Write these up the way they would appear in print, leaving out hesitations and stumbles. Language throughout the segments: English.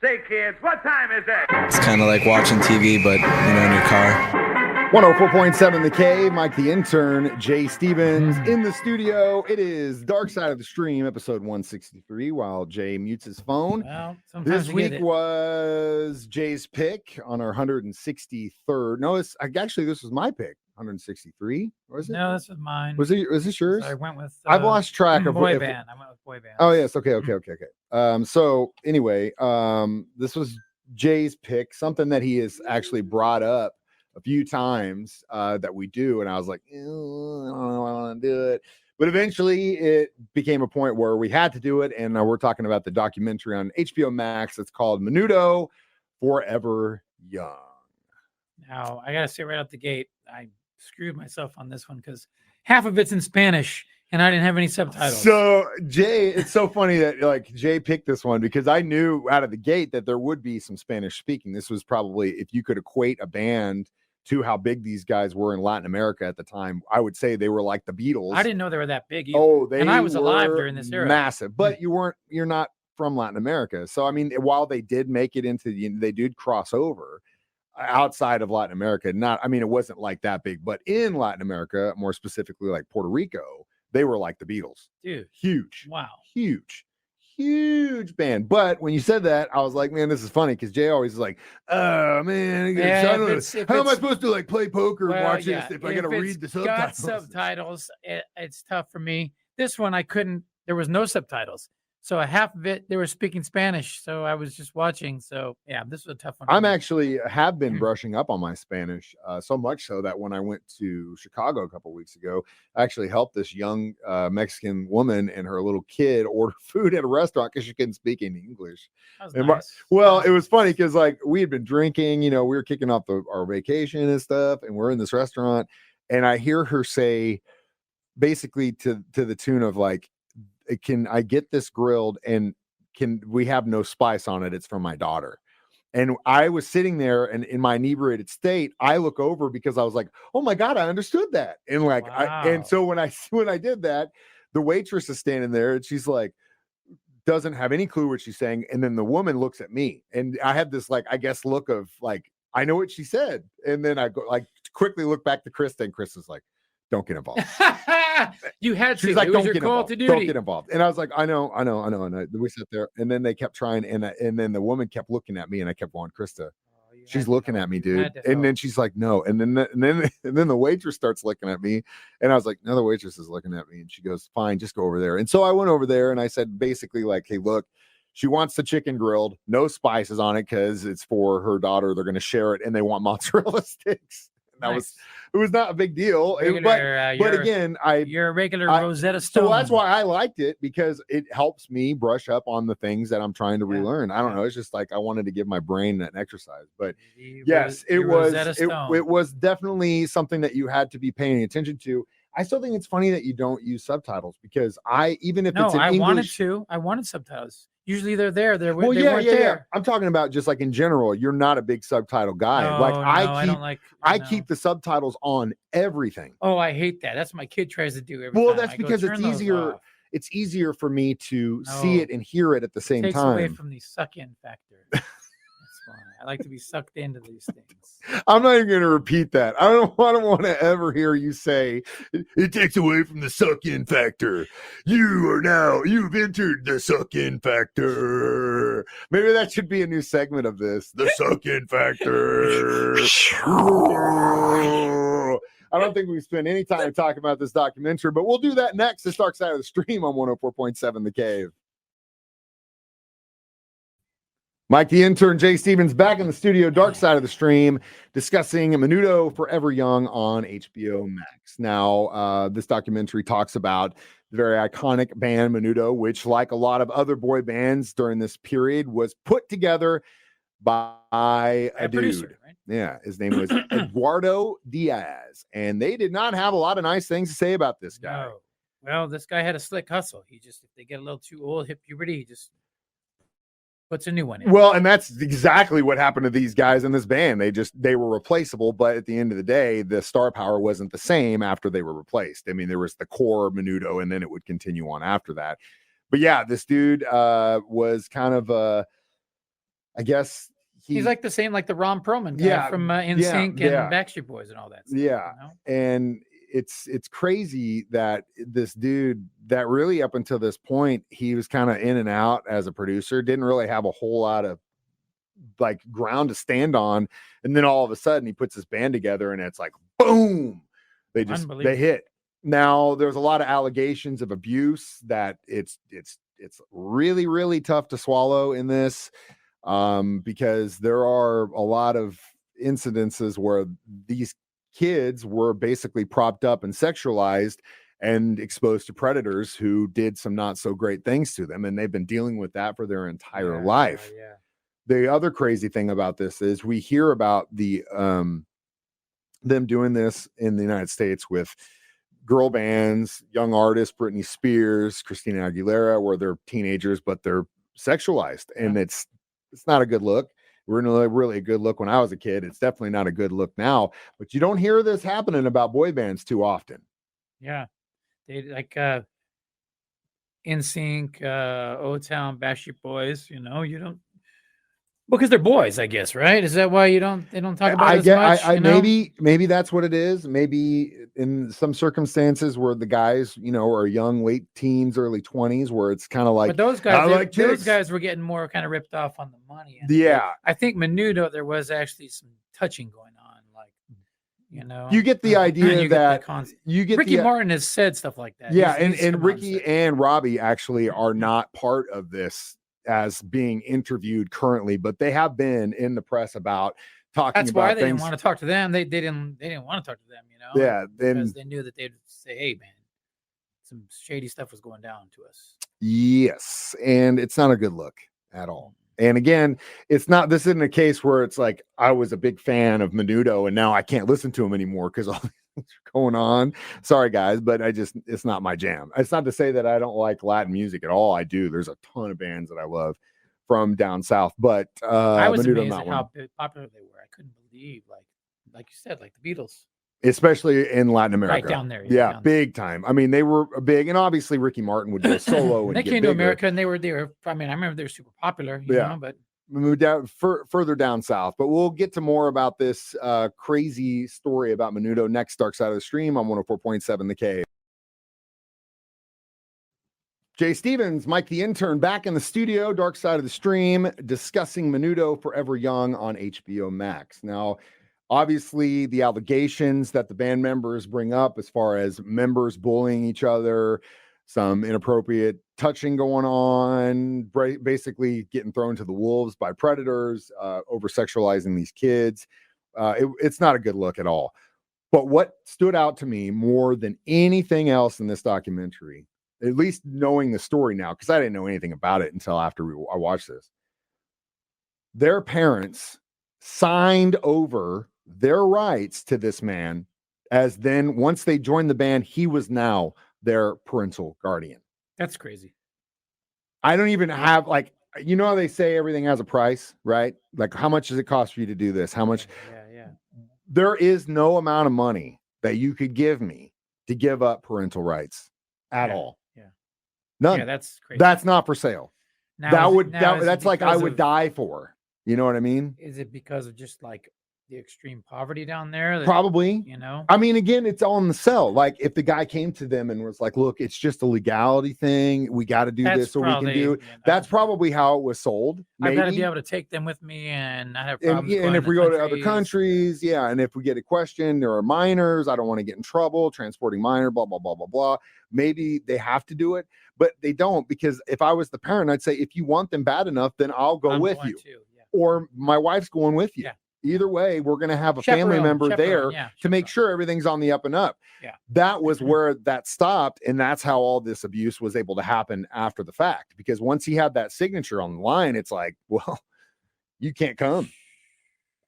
Say, kids, what time is it? It's kind of like watching TV, but, in your car. 104.7 The Cave, Mike the Intern, Jay Stevens in the studio. It is Dark Side of the Stream, episode 163, while Jay mutes his phone. Well, sometimes This week was Jay's pick on our 163rd. No, actually, this was my pick, 163. Was it? No, this was mine. Was this yours? So I went with. I've lost track of boy band. I went with boy band. Oh yes, okay. So anyway, this was Jay's pick, something that he has actually brought up a few times that we do, and I was like, I don't know, I want to do it, but eventually it became a point where we had to do it, and we're talking about the documentary on HBO Max that's called Menudo, Forever Young. Now I gotta say right out the gate, I screwed myself on this one because half of it's in Spanish and I didn't have any subtitles. So Jay, it's so funny that Jay picked this one because I knew out of the gate that there would be some Spanish speaking. This was probably, if you could equate a band to how big these guys were in Latin America at the time, I would say they were like the Beatles. I didn't know they were that big either. Oh, and I was alive during this era. Massive, but you're not from Latin America. So, I mean, while they did make it they did cross over outside of Latin America. It wasn't like that big, but in Latin America, more specifically like Puerto Rico, they were like the Beatles. Dude. Huge. Wow. Huge band. But when you said that, I was like, man, this is funny because Jay always is like, oh man, how am I supposed to play poker and watch this if I gotta read the subtitles? Got subtitles, it's tough for me. This one I couldn't, there was no subtitles. So a half of it, they were speaking Spanish. So I was just watching. So yeah, this was a tough one. Have been brushing up on my Spanish, so much so that when I went to Chicago a couple weeks ago, I actually helped this young Mexican woman and her little kid order food at a restaurant because she couldn't speak any English. That was nice. It was funny because we had been drinking, we were kicking off our vacation and stuff, and we're in this restaurant, and I hear her say basically to the tune of can I get this grilled and can we have no spice on it? It's from my daughter. And I was sitting there and in my inebriated state, I look over because I was like, oh my God, I understood that. And wow. So when I did that, the waitress is standing there and she's like, doesn't have any clue what she's saying. And then the woman looks at me and I had this look of I know what she said. And then I go quickly look back to Krista and Krista's like, don't get involved. You had to. She's like, don't get involved. And I was like, I know. And we sat there, and then they kept trying, and then the woman kept looking at me, and I kept going, Krista, she's looking at me, dude. And then she's like, no. And then the waitress starts looking at me, and I was like, no, the waitress is looking at me, and she goes, fine, just go over there. And so I went over there, and I said basically hey, look, she wants the chicken grilled, no spices on it because it's for her daughter. They're going to share it, and they want mozzarella sticks. It was not a big deal. But again, you're a regular Rosetta Stone. So that's why I liked it, because it helps me brush up on the things that I'm trying to relearn. I don't know. It's just I wanted to give my brain an exercise. But yes, it was definitely something that you had to be paying attention to. I still think it's funny that you don't use subtitles because it's in English. I wanted subtitles. Usually they're there. They weren't there. Yeah. I'm talking about just in general. You're not a big subtitle guy. I keep the subtitles on everything. Oh, I hate that. That's what my kid tries to do every time. That's because it's easier. It's easier for me to see it and hear it at the same time. It takes away from the suck-in factor. I like to be sucked into these things. I'm not even going to repeat that. I don't want to ever hear you say it takes away from the suck-in factor. You've entered the suck-in factor. Maybe that should be a new segment of this. The suck-in factor. I don't think we spent any time talking about this documentary, but we'll do that next. This Dark Side of the Stream on 104.7 The Cave. Mike the Intern, Jay Stevens back in the studio, Dark Side of the Stream, discussing Menudo, Forever Young on HBO Max. Now, this documentary talks about the very iconic band Menudo, which, like a lot of other boy bands during this period, was put together by a dude. Producer, right? Yeah, his name was Eduardo Diaz, and they did not have a lot of nice things to say about this guy. No. Well, this guy had a slick hustle. If they get a little too old, hit puberty, he just puts a new one in. Well, and that's exactly what happened to these guys in this band. They were replaceable, but at the end of the day, the star power wasn't the same after they were replaced. I mean, there was the core Menudo, and then it would continue on after that. But yeah, this dude was kind of I guess he's like the same, like the Ron Perlman guy from NSYNC and Backstreet Boys and all that stuff. Yeah. You know? And it's crazy that this dude that really up until this point, he was kind of in and out as a producer, didn't really have a whole lot of like ground to stand on. And then all of a sudden he puts his band together and it's like, boom, they hit. Now there's a lot of allegations of abuse that it's really, really tough to swallow in this. Because there are a lot of incidences where these kids were basically propped up and sexualized and exposed to predators who did some not so great things to them. And they've been dealing with that for their entire life. Yeah. The other crazy thing about this is we hear about the them doing this in the United States with girl bands, young artists, Britney Spears, Christina Aguilera, where they're teenagers, but they're sexualized. And it's not a good look. We're really a good look when I was a kid. It's definitely not a good look now, but you don't hear this happening about boy bands too often. Yeah. They like NSYNC, O-Town, Backstreet Boys, you know, you don't, because they're boys, I guess, right? Is that why they don't talk about it as much? Maybe that's what it is. Maybe in some circumstances where the guys, you know, are young, late teens, early 20s, where it's kind of like, but those guys were getting more kind of ripped off on the money. And I think Menudo, there was actually some touching going on, like, you know, you get the idea that Ricky Martin has said stuff like that. Yeah, and Ricky and Robbie actually are not part of this as being interviewed currently, but they have been in the press about talking. That's about why they things. Didn't want to talk to them. They didn't want to talk to them, you know. Yeah, because they knew that they'd say, "Hey, man, some shady stuff was going down to us." Yes, and it's not a good look at all. And again, this isn't a case where it's like I was a big fan of Menudo and now I can't listen to him anymore because all these things are going on. Sorry guys, but it's not my jam. It's not to say that I don't like Latin music at all. I do. There's a ton of bands that I love from down south, but I was amazed at how popular they were. I couldn't believe, like you said, like the Beatles. Especially in Latin America. Right down there. Yeah, big time. I mean, they were big, and obviously Ricky Martin would go solo. And they came to America, and they were there. I mean, I remember they were super popular, you know, but we moved down further down south. But we'll get to more about this crazy story about Menudo next. Dark Side of the Stream on 104.7 The K. Jay Stevens, Mike the Intern, back in the studio, Dark Side of the Stream, discussing Menudo Forever Young on HBO Max. Now, obviously, the allegations that the band members bring up as far as members bullying each other, some inappropriate touching going on, basically getting thrown to the wolves by predators, over-sexualizing these kids. It's not a good look at all. But what stood out to me more than anything else in this documentary, at least knowing the story now, because I didn't know anything about it until after I watched this, their parents signed over their rights to this man, as then once they joined the band, he was now their parental guardian. That's crazy. I don't even have, like, you know how they say everything has a price, right? Like, how much does it cost for you to do this? How much? Yeah. There is no amount of money that you could give me to give up parental rights at all. Yeah. None. Yeah, that's crazy. That's not for sale. That's like I would die for. You know what I mean? Is it because of just like the extreme poverty down there? Probably. You know? I mean, again, it's on the sell. Like if the guy came to them and was like, look, it's just a legality thing. We got to do this so we can do it. You know, that's probably how it was sold. Maybe. I've got to be able to take them with me and not have problems. And if we go to other countries, and if we get a question, there are minors. I don't want to get in trouble transporting minor, blah, blah, blah, blah, blah. Maybe they have to do it, but they don't, because if I was the parent, I'd say, if you want them bad enough, then I'll go with you. Or my wife's going with you. Yeah. Either way, we're going to have a family member there to make sure everything's on the up and up. Yeah. That was where that stopped. And that's how all this abuse was able to happen after the fact. Because once he had that signature on the line, it's like, well, you can't come.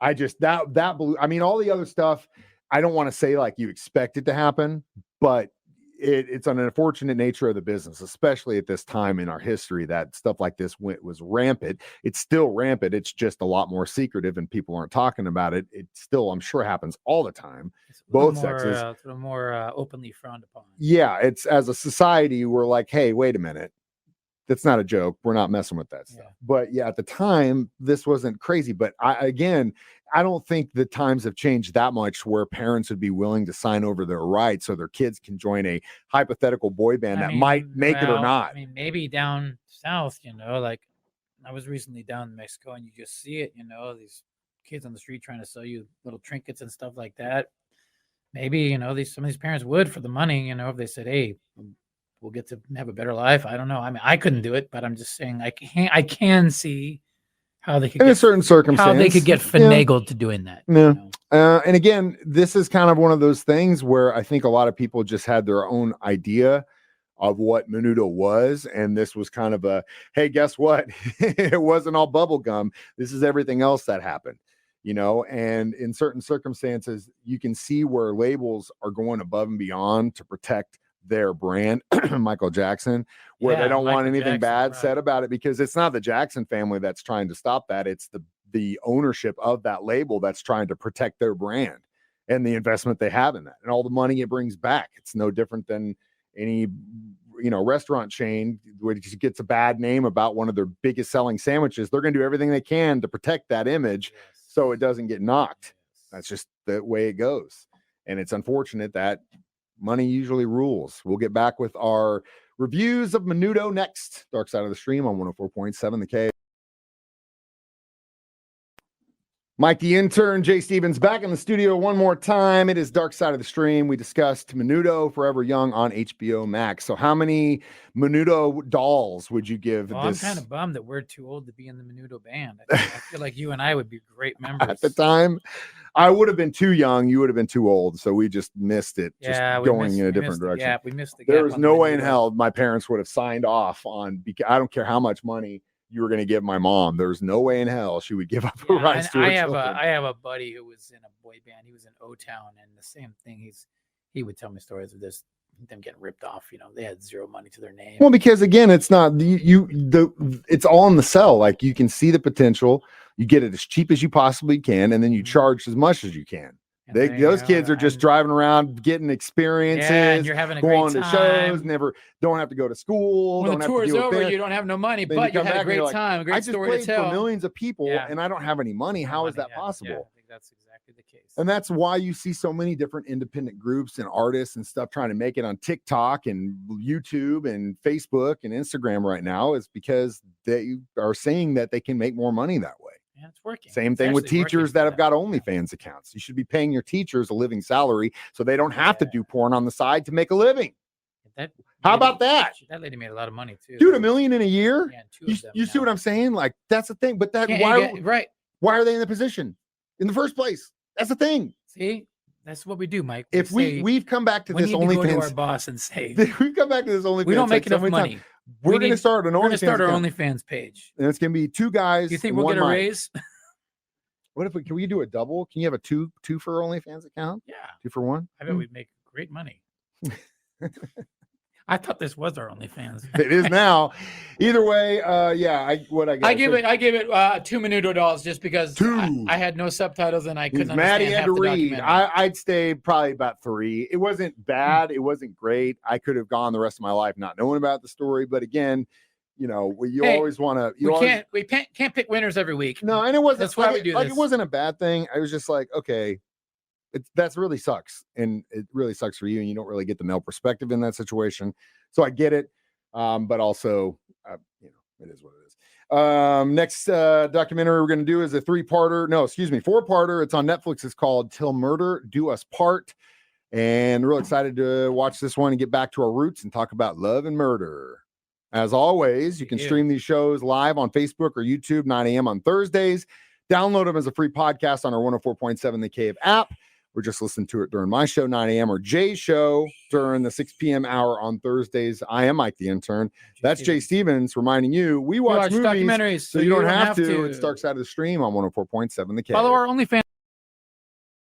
That blew. I mean, all the other stuff, I don't want to say like you expect it to happen, but it's an unfortunate nature of the business, especially at this time in our history, that stuff like this was rampant. It's still rampant. It's just a lot more secretive and people aren't talking about it. It still, I'm sure, happens all the time. Both sexes. It's a little more openly frowned upon. Yeah. It's, as a society, we're like, hey, wait a minute. That's not a joke. We're not messing with that stuff. Yeah. But yeah, at the time, this wasn't crazy. But I don't think the times have changed that much where parents would be willing to sign over their rights so their kids can join a hypothetical boy band might make it or not. I mean, maybe down south, like I was recently down in Mexico and you just see it, these kids on the street trying to sell you little trinkets and stuff like that. Maybe, some of these parents would for the money, if they said, hey, we'll get to have a better life. I don't know. I mean, I couldn't do it, but I'm just saying I can see how they could in a certain circumstance, how they could get finagled to doing that. Yeah. And again, this is kind of one of those things where I think a lot of people just had their own idea of what Menudo was. And this was kind of a, hey, guess what? It wasn't all bubble gum. This is everything else that happened, and in certain circumstances, you can see where labels are going above and beyond to protect their brand, Michael Jackson, where they don't want anything bad said about it, because it's not the Jackson family that's trying to stop that. It's the ownership of that label that's trying to protect their brand and the investment they have in that and all the money it brings back. It's no different than any, restaurant chain which gets a bad name about one of their biggest selling sandwiches. They're going to do everything they can to protect that image so it doesn't get knocked. That's just the way it goes. And it's unfortunate that money usually rules. We'll get back with our reviews of Menudo next. Dark Side of the Stream on 104.7 The Cave. Mike the Intern, Jay Stevens back in the studio one more time. It is Dark Side of the Stream. We discussed Menudo, Forever Young on HBO Max. So how many Menudo dolls would you give this? I'm kind of bummed that we're too old to be in the Menudo band. I feel like you and I would be great members. At the time, I would have been too young. You would have been too old. So we just missed it. Going in a different direction. Yeah, we missed the gap. There was no way in hell my parents would have signed off on, I don't care how much money you were going to give my mom. There's no way in hell she would give up her rights to her children. I have a buddy who was in a boy band. He was in O-Town, and the same thing. He would tell me stories of them getting ripped off. They had zero money to their name. Well, because again, it's not it's all in the sell. Like, you can see the potential. You get it as cheap as you possibly can, and then you charge as much as you can. Those kids are just driving around, getting experiences, and you're having a great going time. To shows, don't have to go to school. When the tour's over, you don't have no money, but you had a great time, a great story to tell. For millions of people, and I don't have any money. How is that possible? Yeah, I think that's exactly the case. And that's why you see so many different independent groups and artists and stuff trying to make it on TikTok and YouTube and Facebook and Instagram right now, is because they are saying that they can make more money that way. Yeah, it's working. Same thing with teachers that have got OnlyFans accounts. You should be paying your teachers a living salary so they don't have to do porn on the side to make a living. How about that? That lady made a lot of money too. Dude, $1 million in a year? Yeah, you see what I'm saying? Like, that's the thing. But why are they in the position in the first place? That's the thing. See? That's what we do, Mike. If we've come back to this OnlyFans, we need to go to our boss and say, we've come back to this OnlyFans. We don't make enough money. We're going to start an OnlyFans page. And it's going to be two guys. You think we'll get a raise? What if can we do a double? Can you have a two for OnlyFans account? Yeah. 2 for 1? I bet we'd make great money. I thought this was our OnlyFans. It is now. Either way, I give it 2 Menudo dolls just because I had no subtitles and I couldn't understand half the documentary. I'd stay probably about 3. It wasn't bad. It wasn't great. I could have gone the rest of my life not knowing about the story. But again, always want to. We can't pick winners every week. No, and it wasn't. That's why we do this. It wasn't a bad thing. I was just like, okay. That really sucks, and it really sucks for you, and you don't really get the male perspective in that situation. So I get it, but also, it is what it is. Next documentary we're going to do is a 4-parter. It's on Netflix. It's called Till Murder Do Us Part, and real excited to watch this one and get back to our roots and talk about love and murder. As always, you can stream these shows live on Facebook or YouTube, 9 a.m. on Thursdays. Download them as a free podcast on our 104.7 The Cave app. We're just listening to it during my show, 9 a.m. or Jay's show during the 6 p.m. hour on Thursdays. I am Mike the Intern. That's Jay Stevens reminding you we watch movies documentaries so you don't have to. It's Dark Side of the Stream on 104.7 The Cave. Follow our OnlyFans.